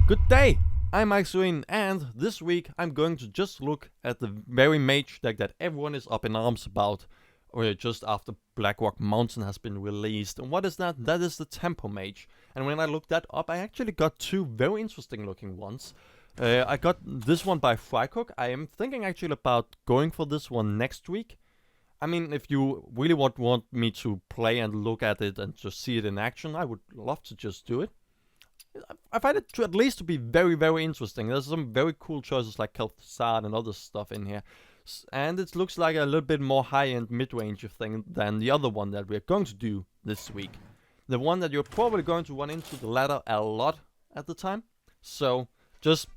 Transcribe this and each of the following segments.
Good day! I'm Ikslorin, and this week I'm going to just look at the very mage deck that everyone is up in arms about, or just after Blackrock Mountain has been released. And what is that? That is the Tempo Mage. And when I looked that up, I actually got two very interesting looking ones. I got this one by Frycook. I am thinking actually about going for this one next week. I mean, if you really want me to play and look at it and just see it in action, I would love to just do it. I find it to at least to be very, very interesting. There's some very cool choices like Kel'Thuzad and other stuff in here. And it looks like a little bit more high-end mid-range thing than the other one that we're going to do this week. The one that you're probably going to run into the ladder a lot at the time. So, just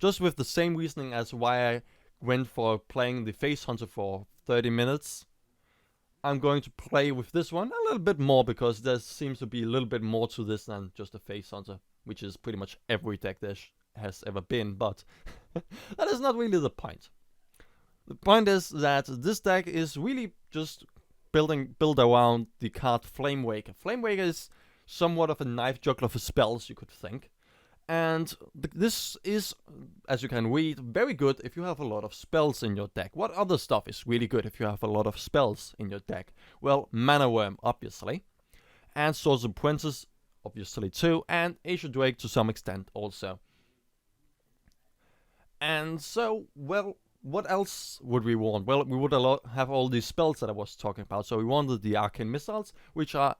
with the same reasoning as why I went for playing the Face Hunter for 30 minutes, I'm going to play with this one a little bit more because there seems to be a little bit more to this than just a Face Hunter, which is pretty much every deck there has ever been, but that is not really the point. The point is that this deck is really just built around the card Flamewaker. Flamewaker is somewhat of a knife juggler for spells, you could think. And this is, as you can read, very good if you have a lot of spells in your deck. What other stuff is really good if you have a lot of spells in your deck? Well, Mana Worm, obviously. And Sorcerer Princess, obviously too. And Asia Drake to some extent also. And so, well, what else would we want? Well, we would have all these spells that I was talking about. So we wanted the Arcane Missiles, which are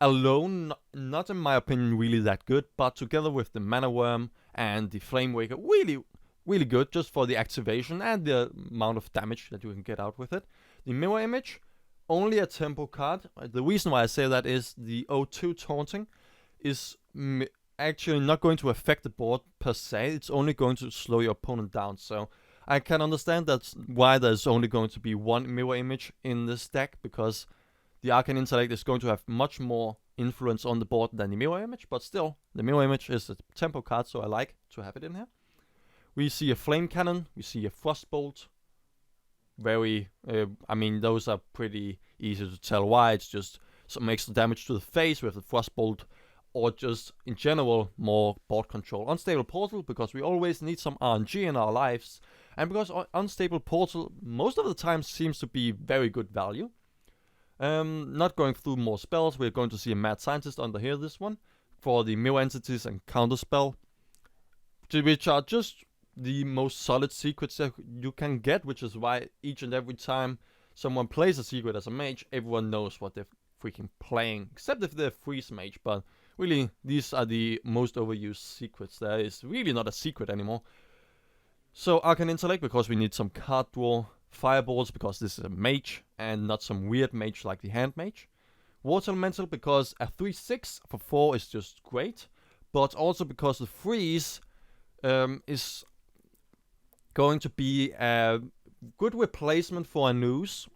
alone, not in my opinion really that good, but together with the Mana Worm and the Flamewaker, really good just for the activation and the amount of damage that you can get out with it. The Mirror Image, only a tempo card. The reason why I say that is the O2 Taunting is actually not going to affect the board per se, it's only going to slow your opponent down, so I can understand that's why there's only going to be one Mirror Image in this deck, because the Arcane Intellect is going to have much more influence on the board than the Mirror Image, but still, the Mirror Image is a tempo card, so I like to have it in here. We see a Flame Cannon, we see a Frostbolt. I mean, those are pretty easy to tell why. It's just some extra damage to the face with the Frostbolt, or just, in general, more board control. Unstable Portal, because we always need some RNG in our lives, and because Unstable Portal most of the time seems to be very good value. Not going through more spells, we're going to see a Mad Scientist under here, this one, for the Mirror Entities and Counterspell, which are just the most solid secrets that you can get, which is why each and every time someone plays a secret as a mage, everyone knows what they're freaking playing, except if they're Freeze Mage, but really, these are the most overused secrets. There is really not a secret anymore. So, Arcane Intellect, because we need some card draw. Fireballs, because this is a mage, and not some weird mage like the Hand Mage. Water Elemental, because a 3/6 for 4 is just great, but also because the freeze is going to be a good replacement for a noose.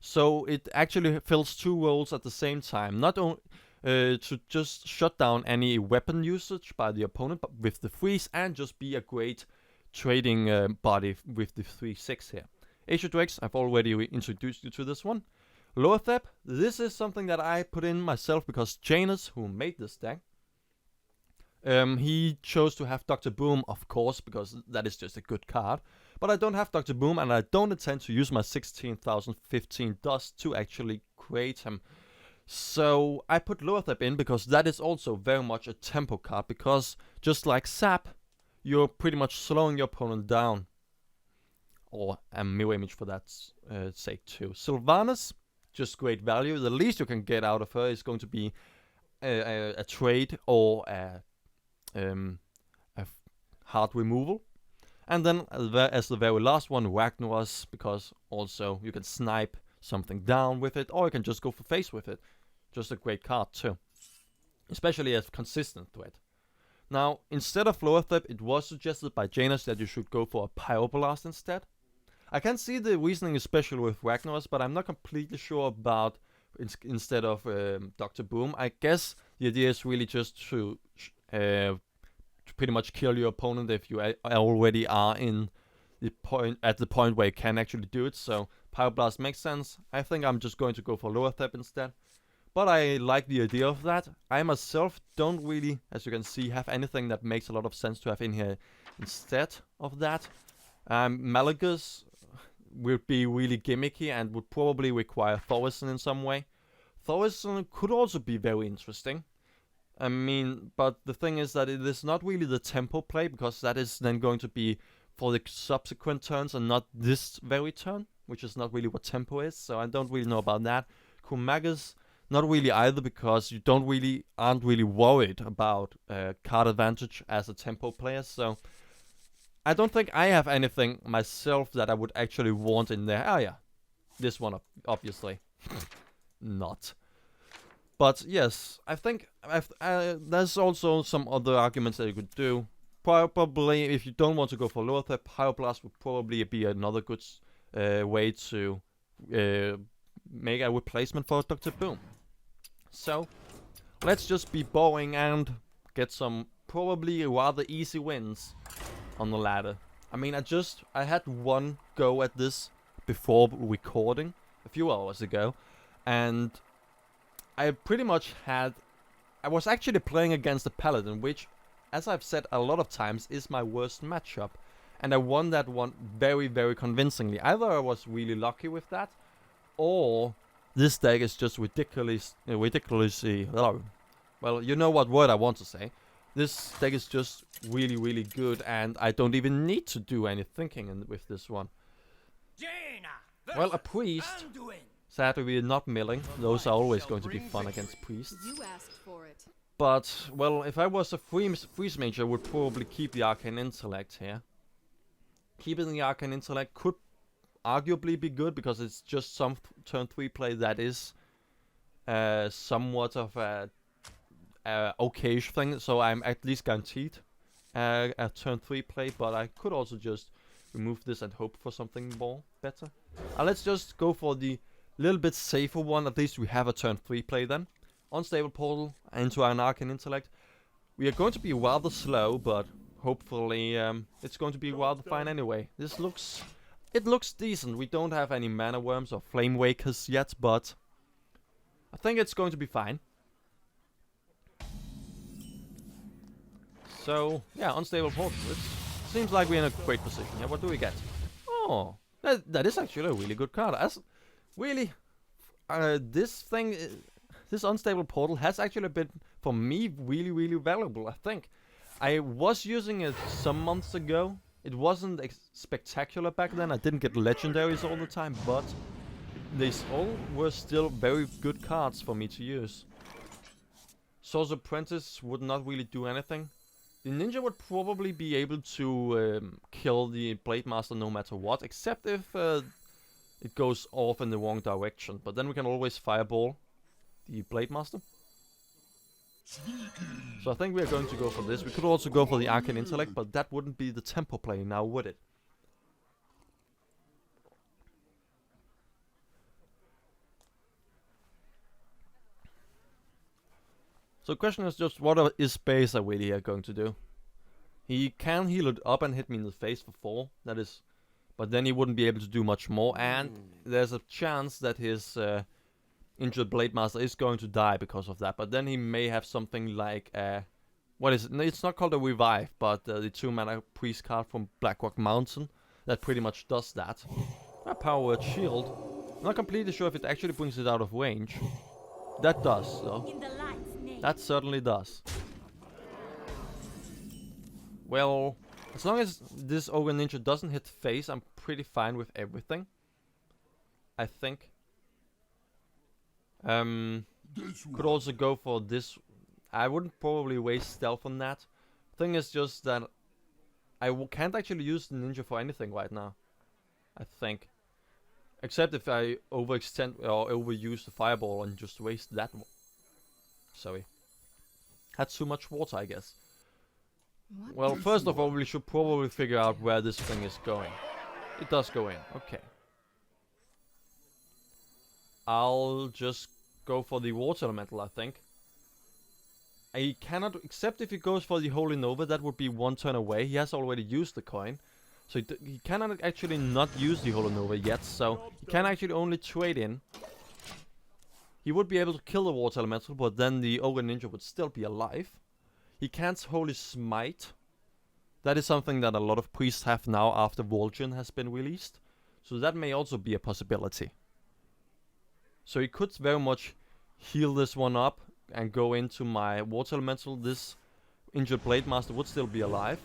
So it actually fills two roles at the same time. Not only to just shut down any weapon usage by the opponent, but with the freeze, and just be a great trading body with the 3/6 here. Asia Drakes, I've already introduced you to this one. Loatheb, this is something that I put in myself because Janus, who made this deck, he chose to have Dr. Boom, of course, because that is just a good card. But I don't have Dr. Boom, and I don't intend to use my 16,015 dust to actually create him. So I put Loatheb in because that is also very much a tempo card, because just like Sap, you're pretty much slowing your opponent down. Or a Mirror Image for that sake too. Sylvanas, just great value. The least you can get out of her is going to be a trade or a hard removal. And then as the very last one, Ragnaros, because also you can snipe something down with it, or you can just go for face with it. Just a great card too. Especially as consistent threat. Now, instead of Loatheb, it was suggested by Janus that you should go for a Pyroblast instead. I can see the reasoning, especially with Ragnaros, but I'm not completely sure about instead of Dr. Boom. I guess the idea is really just to pretty much kill your opponent if you already are at the point where you can actually do it. So Pyroblast makes sense. I think I'm just going to go for Loatheb instead. But I like the idea of that. I myself don't really, as you can see, have anything that makes a lot of sense to have in here instead of that. Malagus would be really gimmicky and would probably require Thorison in some way. Thorison could also be very interesting. I mean, but the thing is that it is not really the tempo play, because that is then going to be for the subsequent turns and not this very turn, which is not really what tempo is, so I don't really know about that. Kumagas, not really either, because you aren't really worried about card advantage as a tempo player, so I don't think I have anything myself that I would actually want in there. Oh yeah, this one obviously. Not. But yes, I think there's also some other arguments that you could do. Probably, if you don't want to go for lower threat, Pyroblast would probably be another good way to make a replacement for Dr. Boom. So, let's just be boring and get some probably rather easy wins on the ladder. I mean, I had one go at this before recording a few hours ago, and I pretty much I was actually playing against a Paladin, which, as I've said a lot of times, is my worst matchup. And I won that one very, very convincingly. Either I was really lucky with that, or this deck is just ridiculously... Well, you know what word I want to say. This deck is just really, really good, and I don't even need to do any thinking with this one. Well, a priest... Sadly, we're not milling. Those are always going to be fun against priests. You asked for it. But, well, if I was a freeze mage, I would probably keep the Arcane Intellect here. Keeping the Arcane Intellect could arguably be good, because it's just some turn 3 play that is somewhat of a okayish thing, so I'm at least guaranteed a turn 3 play, but I could also just remove this and hope for something more better. Let's just go for the little bit safer one. At least we have a turn 3 play then. Unstable Portal into an Arcane Intellect. We are going to be rather slow, but hopefully it's going to be rather fine anyway. It looks decent. We don't have any Mana Worms or Flamewakers yet, but I think it's going to be fine. So, yeah, Unstable Portal. It seems like we're in a great position. Yeah, what do we get? Oh, that is actually a really good card. Really, this Unstable Portal has actually been, for me, really, really valuable, I think. I was using it some months ago. It wasn't spectacular back then. I didn't get legendaries all the time, but these all were still very good cards for me to use. Sorcerer Apprentice would not really do anything. The Ninja would probably be able to kill the Blade Master no matter what, except if it goes off in the wrong direction. But then we can always fireball the Blade Master. So I think we are going to go for this. We could also go for the Arcane Intellect, but that wouldn't be the tempo play now, would it? So the question is just, what is Baser really here going to do? He can heal it up and hit me in the face for 4. That is... But then he wouldn't be able to do much more, and there's a chance that his injured Blade Master is going to die because of that. But then he may have something like what is it? No, it's not called a Revive, but the 2-mana Priest card from Blackrock Mountain that pretty much does that. A Power Word Shield. I'm not completely sure if it actually brings it out of range. That does, though. That certainly does. Well, as long as this Ogre Ninja doesn't hit face, I'm pretty fine with everything. I think. Could also go for this. I wouldn't probably waste stealth on that. Thing is just that I can't actually use the ninja for anything right now. I think. Except if I overextend or overuse the fireball and just waste that. Sorry. Had too much water, I guess. Well, first of all, we should probably figure out where this thing is going. It does go in, okay. I'll just go for the water elemental, I think. I cannot, except if he goes for the Holy Nova, that would be 1 turn away. He has already used the coin. So he cannot actually not use the Holy Nova yet, so he can actually only trade in. He would be able to kill the water elemental, but then the ogre ninja would still be alive. He can't holy smite. That is something that a lot of priests have now after Vol'jin has been released. So that may also be a possibility. So he could very much heal this one up and go into my water elemental. This injured blade master would still be alive.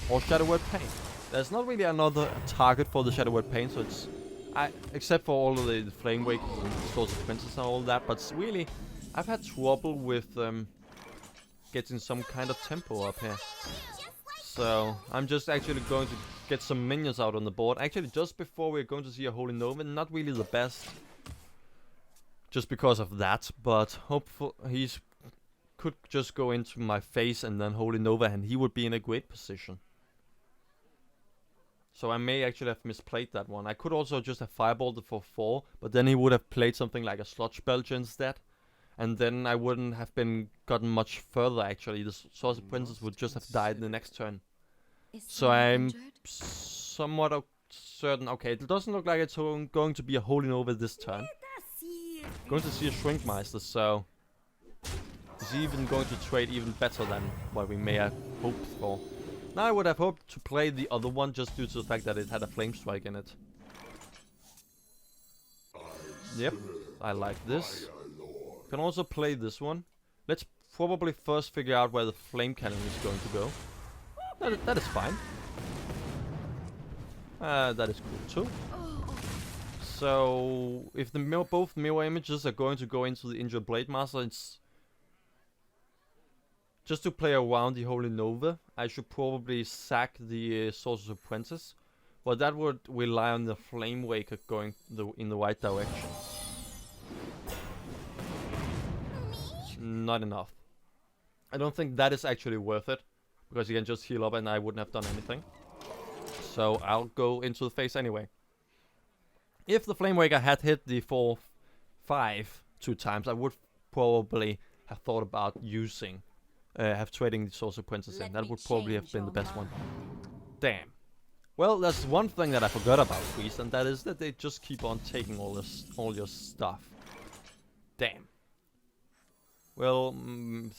Or Shadow Word Pain. There's not really another target for the Shadow Word Pain, so it's... except for all of the Flamewaker and Source of Princess and all that, but really, I've had trouble with getting some kind of tempo up here. So, I'm just actually going to get some minions out on the board. Actually, just before we're going to see a Holy Nova, not really the best. Just because of that, but hopefully he's could just go into my face and then Holy Nova, and he would be in a great position. So I may actually have misplayed that one. I could also just have fireballed it for 4, but then he would have played something like a Sludge Belcher instead. And then I wouldn't have gotten much further actually. The Source of Princess would just have died in the next turn. So I'm somewhat certain. Okay, it doesn't look like it's going to be a Holy Nova this turn. Going to see a Shrinkmeister, so... Is he even going to trade even better than what we may have hoped for? Now I would have hoped to play the other one just due to the fact that it had a Flame Strike in it. Yep, I like this. Can also play this one. Let's probably first figure out where the Flame Cannon is going to go. That is fine. That is cool too. So, if the both mirror images are going to go into the injured Blade Master, it's... Just to play around the Holy Nova, I should probably sack the Sorcerer's Apprentice. But that would rely on the Flamewaker going in the right direction. Not enough. I don't think that is actually worth it. Because you can just heal up and I wouldn't have done anything. So I'll go into the face anyway. If the Flamewaker had hit the 4/5 2 times, I would probably have thought about using... have trading the Sorcerer Princess in. That would probably have been the best one. Damn. Well, there's one thing that I forgot about Priest, and that is that they just keep on taking all your stuff. Damn. Well, I'll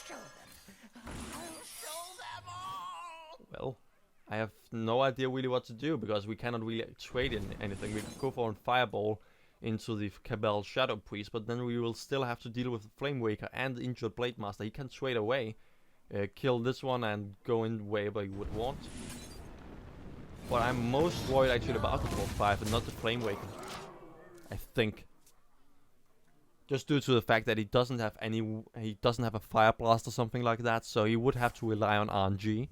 show them. I'll show them all. Well, I have no idea really what to do, because we cannot really trade in anything. We could go for a Fireball into the Cabal Shadow Priest, but then we will still have to deal with the Flamewaker and the injured Blade Master. He can trade away, kill this one and go in wherever he would want. But I'm most worried actually about the 4/5 and not the Flamewaker. I think. Just due to the fact that he doesn't have a Fire Blast or something like that, so he would have to rely on RNG.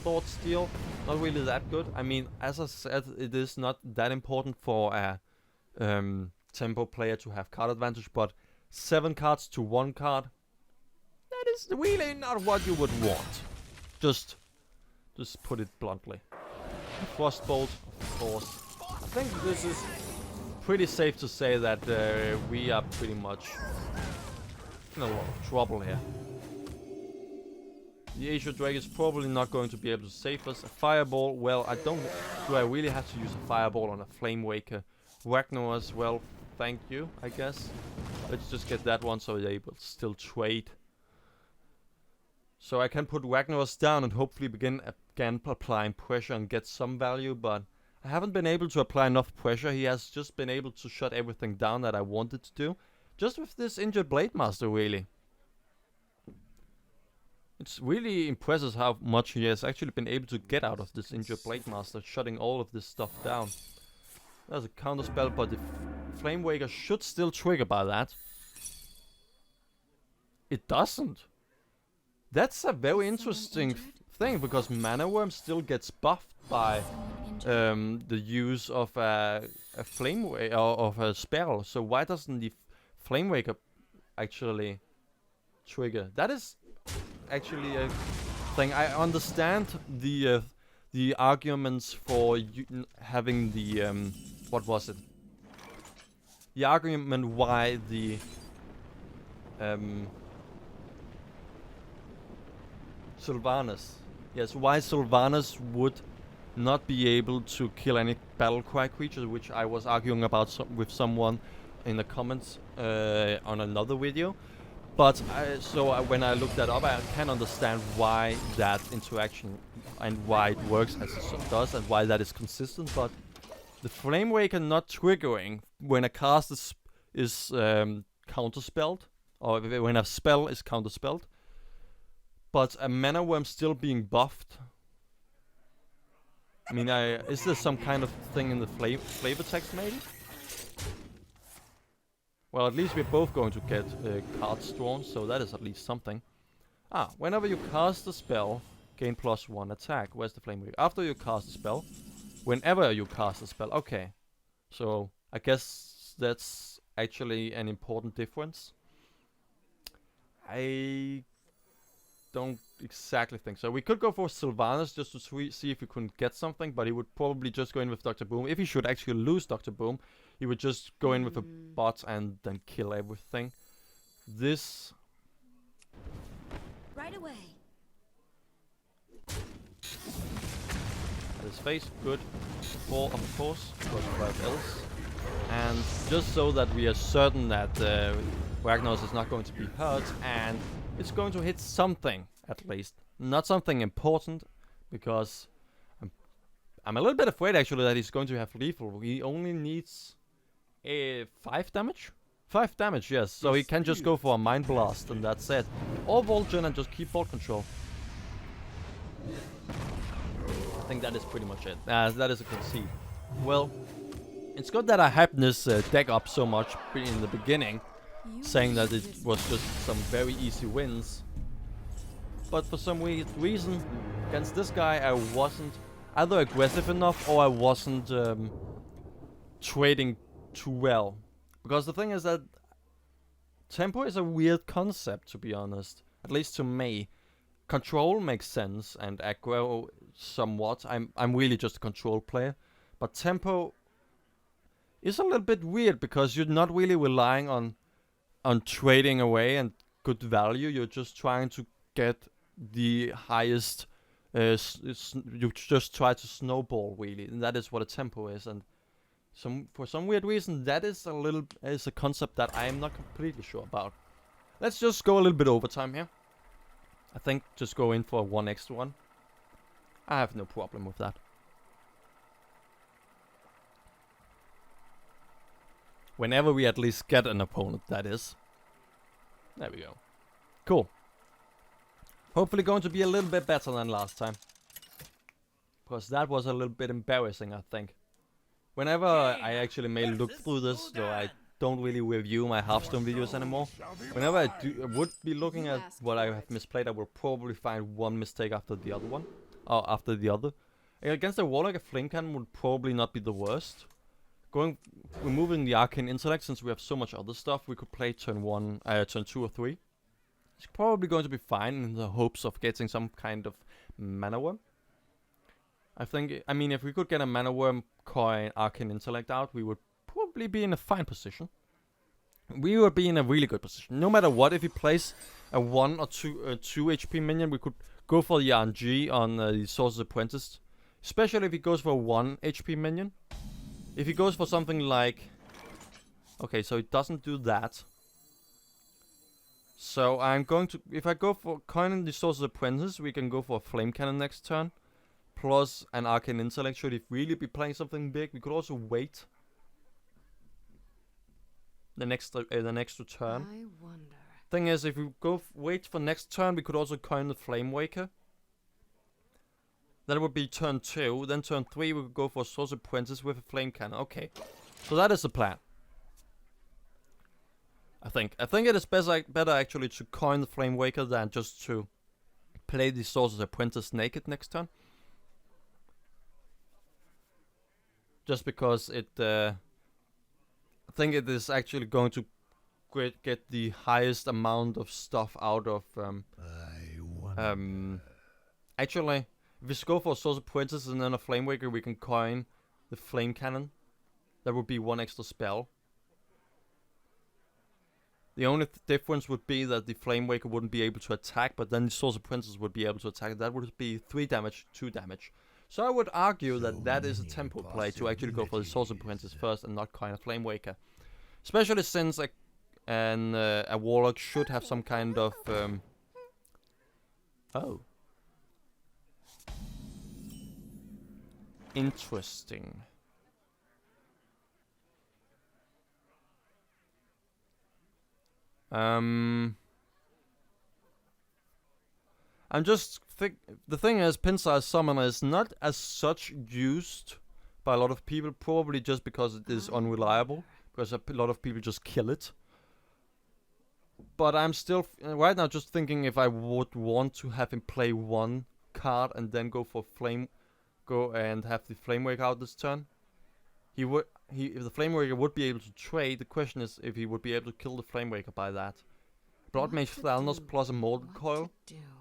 Thought Steal, not really that good. I mean, as I said, it is not that important for a tempo player to have card advantage, but 7 cards to 1 card, that is really not what you would want. Just put it bluntly. Frostbolt, of course. I think this is pretty safe to say that we are pretty much in a lot of trouble here. The Asia Drake is probably not going to be able to save us. A Fireball, well, do I really have to use a Fireball on a Flamewaker? Ragnar as well, thank you, I guess. Let's just get that one so they will still trade. So I can put Ragnar's down and hopefully begin again applying pressure and get some value, but I haven't been able to apply enough pressure. He has just been able to shut everything down that I wanted to do. Just with this injured Blade Master, really. It's really impressive how much he has actually been able to get out of this injured Blade Master, shutting all of this stuff down. There's a counter spell, but the Flamewaker should still trigger by that. It doesn't. That's a very interesting thing, because Mana Worm still gets buffed by the use of a Flamewaker or of a spell. So why doesn't the Flamewaker actually trigger? That is actually a thing. I understand the arguments for having the what was it? The argument why the Sylvanas. Yes, why Sylvanas would not be able to kill any battlecry creatures, which I was arguing about with someone in the comments on another video. But when I looked that up, I can understand why that interaction and why it works as it does and why that is consistent. But the Flamewaker not triggering when a cast is counterspelled, or when a spell is counterspelled, but a mana worm still being buffed. I mean, is there some kind of thing in the flavor text maybe? Well, at least we're both going to get cards drawn, so that is at least something. Whenever you cast a spell, gain +1 attack. Where's the Flamewaker? After you cast a spell, whenever you cast a spell. Okay. So, I guess that's actually an important difference. I don't exactly think so. We could go for Sylvanas just to see if we couldn't get something, but he would probably just go in with Dr. Boom. If he should actually lose Dr. Boom, he would just go in with a bot and then kill everything. This... Right away. At his face, good. 4 of course, because what else? And just so that we are certain that Ragnaros is not going to be hurt, and it's going to hit something, at least. Not something important, because I'm a little bit afraid actually that he's going to have lethal. He only needs 5 damage? 5 damage, yes. So he can just go for a Mind Blast and that's it. Or Volgen and just keep ball control. I think that is pretty much it. That is a concede. Well, it's good that I hyped this deck up so much in the beginning, saying that it was just some very easy wins. But for some weird reason, against this guy I wasn't either aggressive enough or I wasn't trading too well. Because the thing is that tempo is a weird concept, to be honest. At least to me. Control makes sense and aggro somewhat. I'm really just a control player. But tempo is a little bit weird because you're not really relying on trading away and good value. You're just trying to get the highest. You just try to snowball really, and that is what a tempo is. And for some weird reason, that is a concept that I am not completely sure about. Let's just go a little bit overtime here. I think just go in for a 1 extra one. I have no problem with that. Whenever we at least get an opponent, that is. There we go. Cool. Hopefully going to be a little bit better than last time. Because that was a little bit embarrassing, I think. Whenever I actually may look through this, though I don't really review my Hearthstone videos anymore. Whenever I would be looking at what I have misplayed, I will probably find one mistake after the other one. Or after the other. Against the Warlock, a Flame Cannon would probably not be the worst. Removing the Arcane Intellect, since we have so much other stuff, we could play turn 2 or 3. It's probably going to be fine in the hopes of getting some kind of Mana Worm. I mean, if we could get a Mana Worm, coin, Arcane Intellect out, we would probably be in a fine position. We would be in a really good position. No matter what, if he plays a 1 or 2 HP minion, we could go for the RNG on the Sorcerer's Apprentice. Especially if he goes for a 1 HP minion. If he goes for something like... Okay, so he doesn't do that. So I'm going to... If I go for coining the Sorcerer's Apprentice, we can go for a Flame Cannon next turn. Plus an Arcane Intellect. Should he really be playing something big? We could also wait the next turn. I wonder. Thing is, if we wait for next turn, we could also coin the Flamewaker. That would be turn 2. Then turn 3, we could go for Sorcerer's Apprentice with a Flame Cannon. Okay, so that is the plan. I think it is better actually to coin the Flamewaker than just to play the Sorcerer's Apprentice naked next turn. Just because I think it is actually going to get the highest amount of stuff out of actually, if we go for Sorcerer's Apprentice and then a Flamewaker, we can coin the Flame Cannon. That would be 1 extra spell. The only difference would be that the Flamewaker wouldn't be able to attack, but then the Sorcerer's Apprentice would be able to attack. That would be 3 damage, 2 damage. So I would argue that that is a tempo play to actually go for the Sorcerer Princess first and not kind of Flamewaker. Especially since a Warlock should have some kind of... Oh. Interesting. I'm just the thing is, pin-size summoner is not as such used by a lot of people, probably just because it is unreliable, because a lot of people just kill it. But I'm still right now just thinking if I would want to have him play one card and then go and have the Flamewaker out this turn. If the Flamewaker would be able to trade, the question is if he would be able to kill the Flamewaker by that. Blood Mage Thalnos plus a Mortal Coil,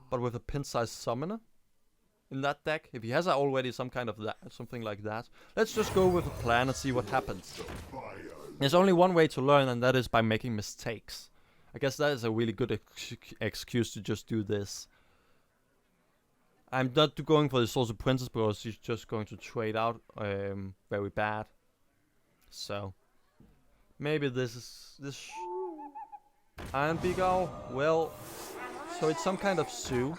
but with a pin-size summoner in that deck. If he has already some kind of something like that, let's just go with a plan and see what happens. There's only one way to learn, and that is by making mistakes. I guess that is a really good excuse to just do this. I'm not going for the Sorcerer Princess because she's just going to trade out very bad. So maybe this Iron Beagle. Well, so it's some kind of Zoo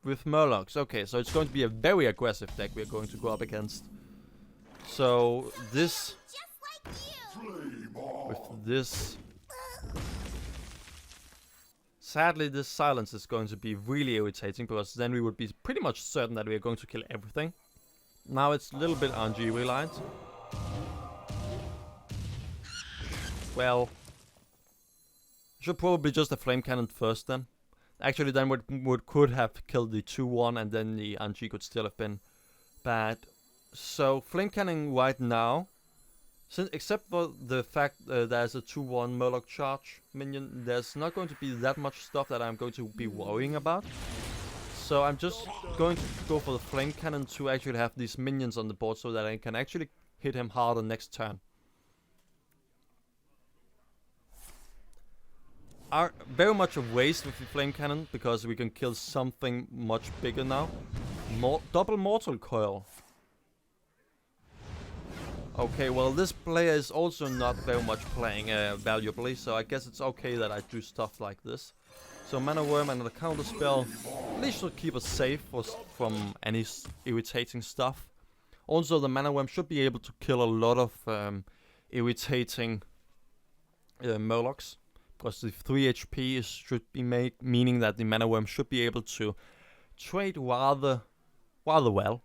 with Murlocs. Okay, so it's going to be a very aggressive deck we're going to go up against. So this with this. Sadly, this silence is going to be really irritating because then we would be pretty much certain that we are going to kill everything. Now it's a little bit RNG reliant. Well, should probably just a Flame Cannon first then. Actually, then could have killed the 2-1 and then the RNG could still have been bad. So Flame Cannon right now, except for the fact there's a 2-1 Murloc charge minion, there's not going to be that much stuff that I'm going to be worrying about. So I'm just going to go for the Flame Cannon to actually have these minions on the board so that I can actually hit him harder next turn. Are very much a waste with the Flame Cannon because we can kill something much bigger now. Double Mortal Coil. Okay, well this player is also not very much playing valuably, so I guess it's okay that I do stuff like this. So Mana Worm and the counter spell at least should keep us safe from any irritating stuff. Also the Mana Worm should be able to kill a lot of irritating Murlocs. Because the 3 HP should be meaning that the Mana Worm should be able to trade rather well.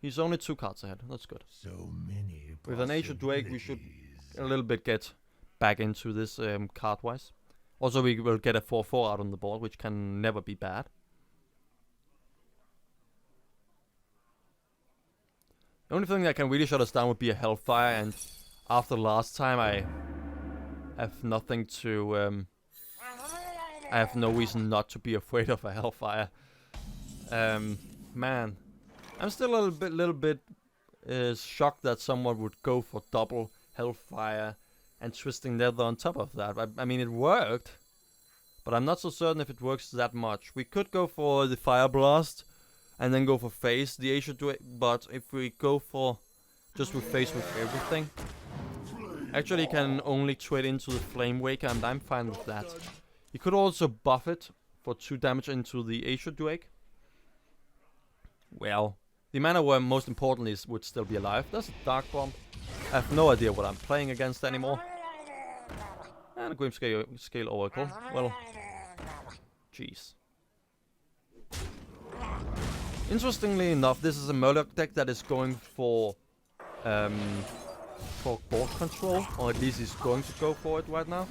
He's only 2 cards ahead, that's good. So many with an Ancient Drake we should a little bit get back into this card wise. Also we will get a 4-4 out on the board, which can never be bad. The only thing that can really shut us down would be a Hellfire, and after last time I have nothing to I have no reason not to be afraid of a Hellfire. Man, I'm still a little bit shocked that someone would go for double Hellfire and Twisting Nether on top of that. I mean, it worked, but I'm not so certain if it works that much. We could go for the Fire Blast and then go for Face the Ancient Drake, but if we go for just with Face with everything, actually he can only trade into the Flamewaker, and I'm fine with that. He could also buff it for 2 damage into the Ancient Drake. Well, the Mana Worm, most importantly, would still be alive. There's a Dark Bomb. I have no idea what I'm playing against anymore. And a Grim Scale Oracle. Well, jeez. Interestingly enough, this is a Murloc deck that is going for board control, or at least he's going to go for it right now.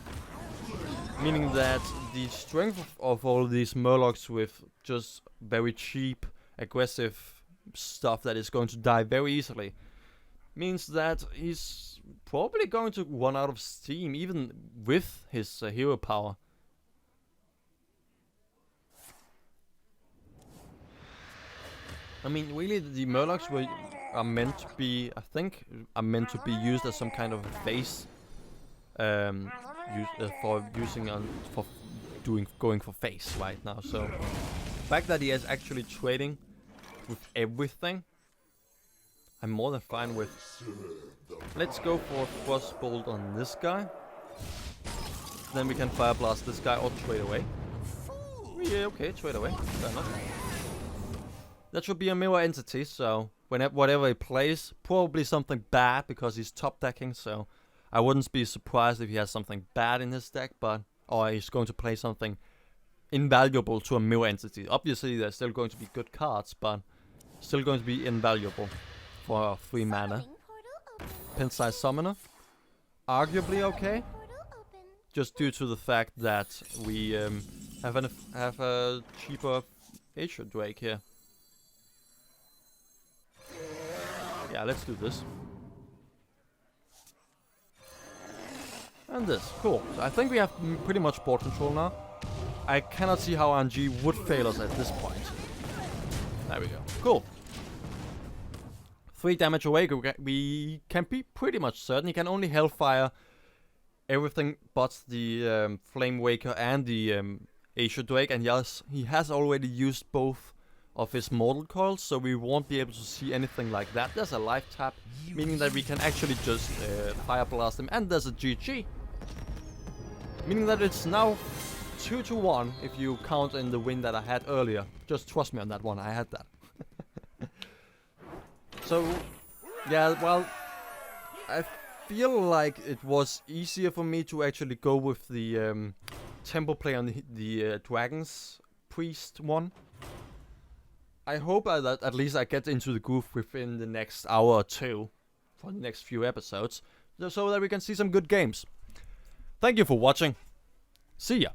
Meaning that the strength of all these Murlocs with just very cheap, aggressive stuff that is going to die very easily means that he's probably going to run out of steam, even with his hero power. I mean, really, the Murlocs are meant to be, I think, are meant to be used as some kind of face, going for face right now. So fact that he is actually trading with everything, I'm more than fine with. Let's go for Frostbolt on this guy. Then we can Fire Blast this guy or trade away. Yeah, okay, trade away. Fair enough. That should be a mirror entity, so whatever he plays, probably something bad because he's top decking, so I wouldn't be surprised if he has something bad in his deck, or he's going to play something invaluable to a mirror entity. Obviously, there's still going to be good cards, but still going to be invaluable for 3 mana. Pin-sized Summoner, arguably okay, just due to the fact that we have a cheaper Ancient Drake here. Yeah, let's do this. And this, cool. So I think we have pretty much board control now. I cannot see how RNG would fail us at this point. There we go. Cool. 3 damage away. We can be pretty much certain. He can only Hellfire everything but the Flamewaker and the Asia Drake. And yes, he has already used both of his Mortal Coils, so we won't be able to see anything like that. There's a life tap, meaning that we can actually just Fire Blast him. And there's a GG. Meaning that it's now 2-1 if you count in the win that I had earlier. Just trust me on that one, I had that. So, yeah, well, I feel like it was easier for me to actually go with the tempo play on the Dragon's Priest one. I hope that at least I get into the groove within the next hour or two for the next few episodes, so that we can see some good games. Thank you for watching. See ya.